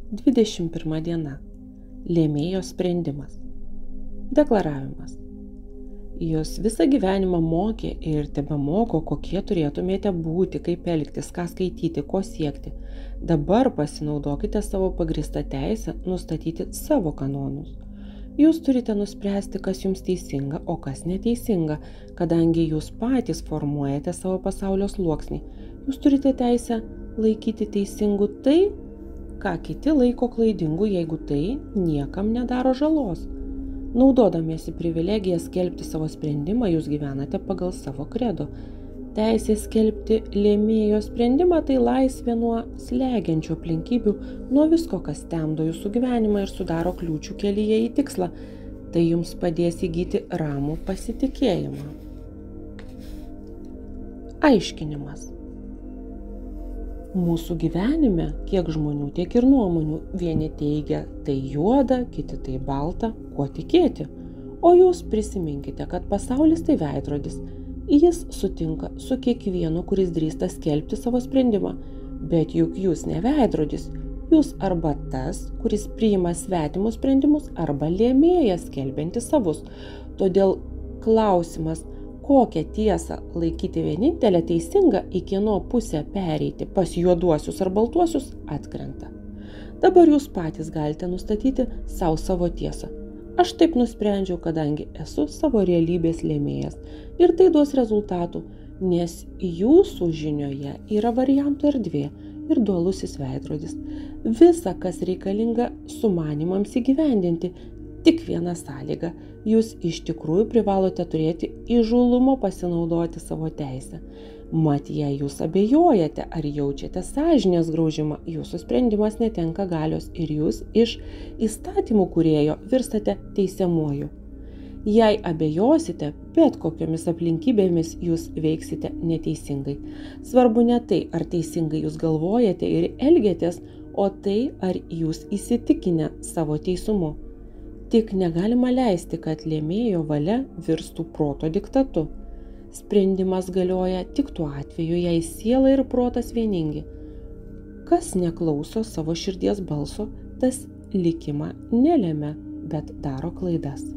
21 diena. Lėmėjo sprendimas. Deklaravimas. Jūs visą gyvenimą mokė ir tebemoko, kokie turėtumėte būti, kaip elgtis, ką skaityti, ko siekti. Dabar pasinaudokite savo pagrįstą teisę nustatyti savo kanonus. Jūs turite nuspręsti, kas jums teisinga, o kas neteisinga, kadangi jūs patys formuojate savo pasaulio sluoksnį. Jūs turite teisę laikyti teisingu tai, ką kiti laiko klaidingu, jeigu tai niekam nedaro žalos. Naudodamiesi privilegiją skelbti savo sprendimą, jūs gyvenate pagal savo kredo. Teisė skelbti lėmėjo sprendimą tai laisvė nuo slegiančių aplinkybių, nuo visko, kas temdo jūsų gyvenimą ir sudaro kliūčių kelyje į tikslą. Tai jums padės įgyti ramų pasitikėjimą. Aiškinimas. Mūsų gyvenime kiek žmonių, tiek ir nuomonių. Vieni teigia tai juoda, kiti tai balta, kuo tikėti. O jūs prisiminkite, kad pasaulis tai veidrodis. Jis sutinka su kiekvienu, kuris drįsta skelbti savo sprendimą. Bet juk jūs ne veidrodis. Jūs arba tas, kuris priima svetimus sprendimus, arba lėmėjas skelbiantis savus. Todėl klausimas, kokią tiesą laikyti vienintelę teisingą, į kieno pusę pereiti, pas juoduosius ar baltuosius, atkrenta. Dabar jūs patys galite nustatyti savo tiesą. Aš taip nusprendžiau, kadangi esu savo realybės lėmėjas ir tai duos rezultatų, nes jūsų žinioje yra variantų erdvė ir dualusis veidrodis. Visa, kas reikalinga sumanimams įgyvendinti, tik viena sąlyga. Jūs iš tikrųjų privalote turėti įžūlumo pasinaudoti savo teisę. Mat, jei jūs abejojate ar jaučiate sąžinės graužimą, jūsų sprendimas netenka galios ir jūs iš įstatymų kūrėjo virstate teisiamuoju. Jei abejosite, bet kokiomis aplinkybėmis jūs veiksite neteisingai. Svarbu ne tai, ar teisingai jūs galvojate ir elgiatės, o tai, ar jūs įsitikinę savo teisumu. Tik negalima leisti, kad lėmėjo valia virstų proto diktatu. Sprendimas galioja tik tuo atveju, jei siela ir protas vieningi. Kas neklauso savo širdies balso, tas likimą nelemia, bet daro klaidas.